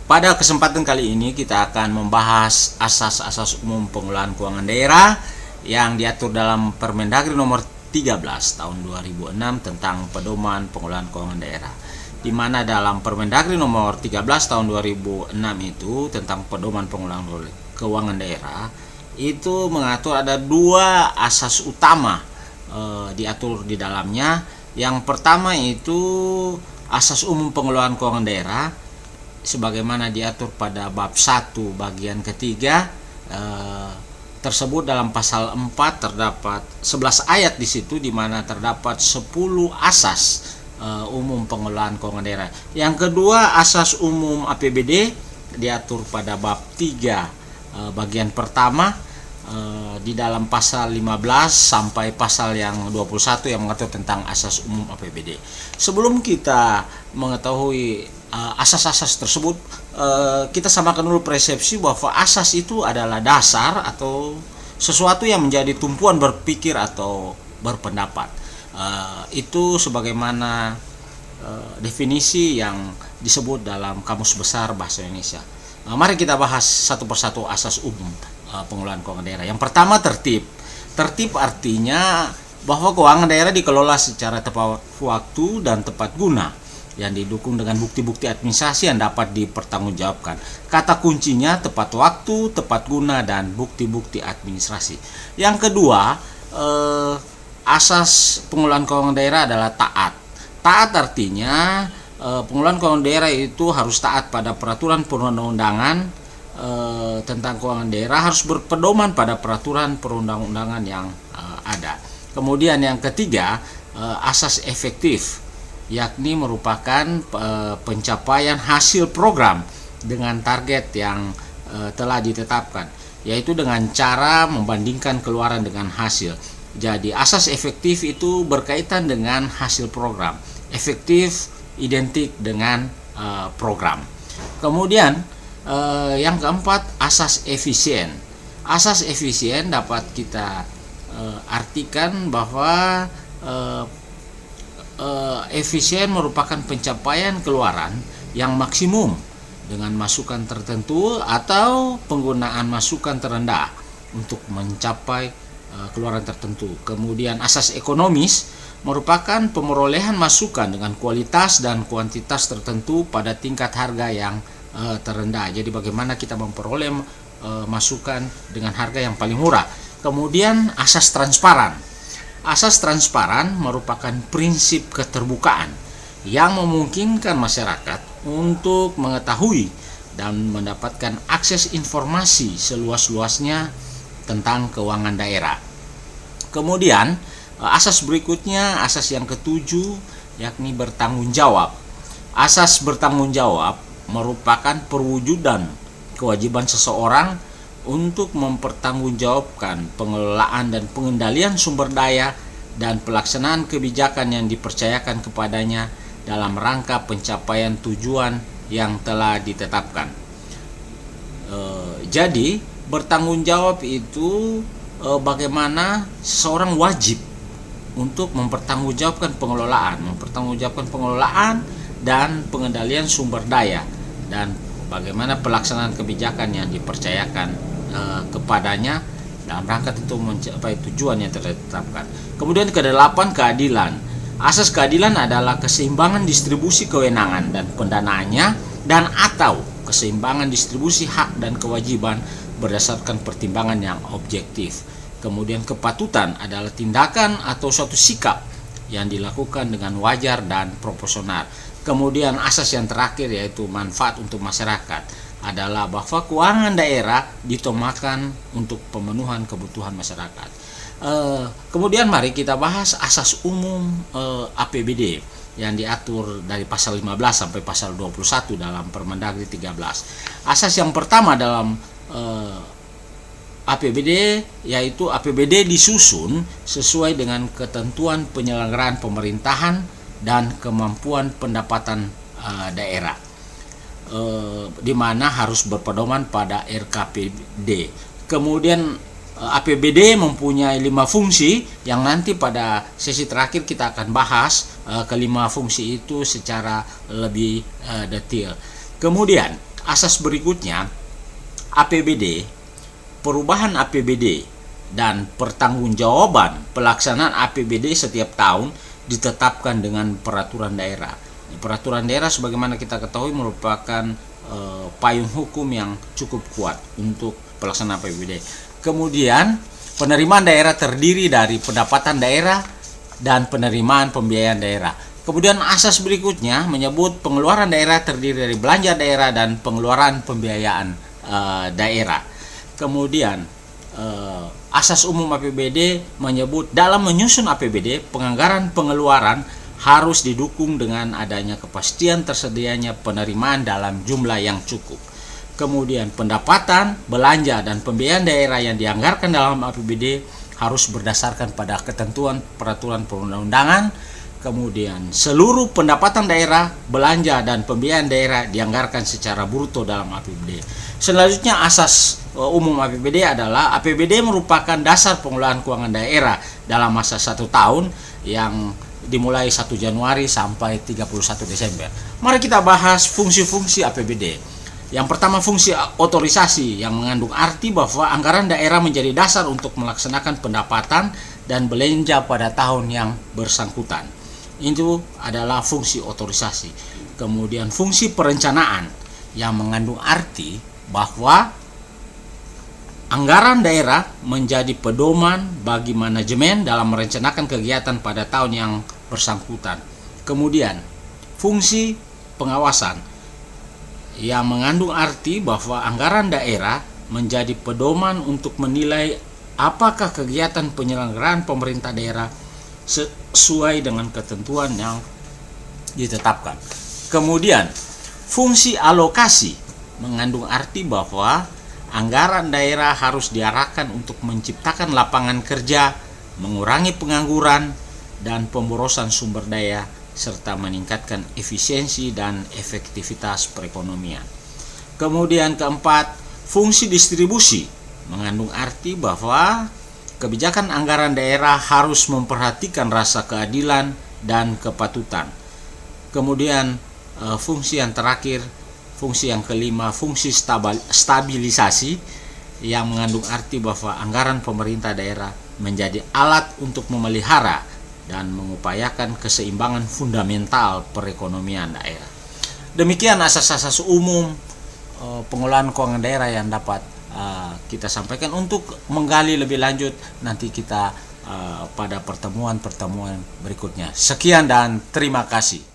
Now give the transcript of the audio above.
Pada kesempatan kali ini kita akan membahas asas-asas umum pengelolaan keuangan daerah yang diatur dalam Permendagri nomor 13 tahun 2006 tentang pedoman pengelolaan keuangan daerah. Di mana dalam Permendagri nomor 13 tahun 2006 itu tentang pedoman pengelolaan keuangan daerah itu mengatur ada dua asas utama diatur di dalamnya. Yang pertama itu asas umum pengelolaan keuangan daerah sebagaimana diatur pada bab 1 bagian ketiga, tersebut dalam pasal 4 terdapat 11 ayat di situ, di mana terdapat 10 asas umum pengelolaan keuangan daerah. Yang kedua, asas umum APBD diatur pada bab 3 bagian pertama, di dalam pasal 15 sampai pasal yang 21 yang mengatur tentang asas umum APBD. Sebelum kita mengetahui asas-asas tersebut, kita samakan dulu persepsi bahwa asas itu adalah dasar atau sesuatu yang menjadi tumpuan berpikir atau berpendapat. Itu sebagaimana definisi yang disebut dalam Kamus Besar Bahasa Indonesia. Mari kita bahas satu persatu asas umum pengelolaan keuangan daerah. Yang pertama, tertib. Tertib artinya bahwa keuangan daerah dikelola secara tepat waktu dan tepat guna, yang didukung dengan bukti-bukti administrasi yang dapat dipertanggungjawabkan. Kata kuncinya tepat waktu, tepat guna, dan bukti-bukti administrasi. Yang kedua, asas pengelolaan keuangan daerah adalah taat. Taat artinya pengelolaan keuangan daerah itu harus taat pada peraturan perundang-undangan tentang keuangan daerah, harus berpedoman pada peraturan perundang-undangan yang ada. Kemudian yang ketiga, asas efektif, yakni merupakan pencapaian hasil program dengan target yang telah ditetapkan, yaitu dengan cara membandingkan keluaran dengan hasil. Jadi asas efektif itu berkaitan dengan hasil program. Efektif identik dengan program. Kemudian yang keempat, asas efisien. Asas efisien dapat kita artikan bahwa efisien merupakan pencapaian keluaran yang maksimum dengan masukan tertentu atau penggunaan masukan terendah untuk mencapai keluaran tertentu. Kemudian asas ekonomis merupakan pemerolehan masukan dengan kualitas dan kuantitas tertentu pada tingkat harga yang terendah. Jadi bagaimana kita memperoleh masukan dengan harga yang paling murah. Kemudian asas transparan. Asas transparan merupakan prinsip keterbukaan yang memungkinkan masyarakat untuk mengetahui dan mendapatkan akses informasi seluas-luasnya tentang keuangan daerah. Kemudian asas berikutnya, asas yang ketujuh, yakni bertanggung jawab. Asas bertanggung jawab merupakan perwujudan kewajiban seseorang untuk mempertanggungjawabkan pengelolaan dan pengendalian sumber daya dan pelaksanaan kebijakan yang dipercayakan kepadanya dalam rangka pencapaian tujuan yang telah ditetapkan. Jadi bertanggung jawab itu bagaimana seseorang wajib untuk mempertanggungjawabkan pengelolaan dan pengendalian sumber daya dan bagaimana pelaksanaan kebijakan yang dipercayakan kepadanya dalam rangka tentu mencapai tujuan yang ditetapkan. Kemudian kedelapan, keadilan. Asas keadilan adalah keseimbangan distribusi kewenangan dan pendanaannya dan atau keseimbangan distribusi hak dan kewajiban berdasarkan pertimbangan yang objektif. Kemudian kepatutan adalah tindakan atau suatu sikap yang dilakukan dengan wajar dan proporsional. Kemudian asas yang terakhir, yaitu manfaat untuk masyarakat, adalah bahwa keuangan daerah ditomakan untuk pemenuhan kebutuhan masyarakat. Kemudian mari kita bahas asas umum APBD yang diatur dari pasal 15 sampai pasal 21 dalam Permendagri 13. Asas yang pertama dalam APBD yaitu APBD disusun sesuai dengan ketentuan penyelenggaraan pemerintahan dan kemampuan pendapatan daerah, di mana harus berpedoman pada RKPD. Kemudian APBD mempunyai 5 fungsi yang nanti pada sesi terakhir kita akan bahas kelima fungsi itu secara lebih detail. Kemudian Asas berikutnya, APBD, perubahan APBD, dan pertanggungjawaban pelaksanaan APBD setiap tahun ditetapkan dengan peraturan daerah. Peraturan daerah sebagaimana kita ketahui merupakan payung hukum yang cukup kuat untuk pelaksanaan APBD. Kemudian penerimaan daerah terdiri dari pendapatan daerah dan penerimaan pembiayaan daerah. Kemudian asas berikutnya menyebut pengeluaran daerah terdiri dari belanja daerah dan pengeluaran pembiayaan daerah. Kemudian asas umum APBD menyebut dalam menyusun APBD, penganggaran pengeluaran harus didukung dengan adanya kepastian tersedianya penerimaan dalam jumlah yang cukup. Kemudian pendapatan, belanja, dan pembiayaan daerah yang dianggarkan dalam APBD harus berdasarkan pada ketentuan peraturan perundang-undangan. Kemudian seluruh pendapatan daerah, belanja, dan pembiayaan daerah dianggarkan secara bruto dalam APBD. Selanjutnya asas umum APBD adalah APBD merupakan dasar pengelolaan keuangan daerah dalam masa 1 tahun yang dimulai 1 Januari sampai 31 Desember. Mari kita bahas fungsi-fungsi APBD. Yang pertama, fungsi otorisasi yang mengandung arti bahwa anggaran daerah menjadi dasar untuk melaksanakan pendapatan dan belanja pada tahun yang bersangkutan. Itu adalah fungsi otorisasi. Kemudian fungsi perencanaan yang mengandung arti bahwa anggaran daerah menjadi pedoman bagi manajemen dalam merencanakan kegiatan pada tahun yang bersangkutan. Kemudian fungsi pengawasan yang mengandung arti bahwa anggaran daerah menjadi pedoman untuk menilai apakah kegiatan penyelenggaraan pemerintah daerah sesuai dengan ketentuan yang ditetapkan. Kemudian fungsi alokasi mengandung arti bahwa anggaran daerah harus diarahkan untuk menciptakan lapangan kerja, mengurangi pengangguran dan pemborosan sumber daya, serta meningkatkan efisiensi dan efektivitas perekonomian. Kemudian keempat, fungsi distribusi mengandung arti bahwa kebijakan anggaran daerah harus memperhatikan rasa keadilan dan kepatutan. Kemudian fungsi yang terakhir, fungsi yang kelima, fungsi stabilisasi yang mengandung arti bahwa anggaran pemerintah daerah menjadi alat untuk memelihara dan mengupayakan keseimbangan fundamental perekonomian daerah. Demikian asas-asas umum pengelolaan keuangan daerah yang dapat kita sampaikan. Untuk menggali lebih lanjut nanti kita pada pertemuan-pertemuan berikutnya. Sekian dan terima kasih.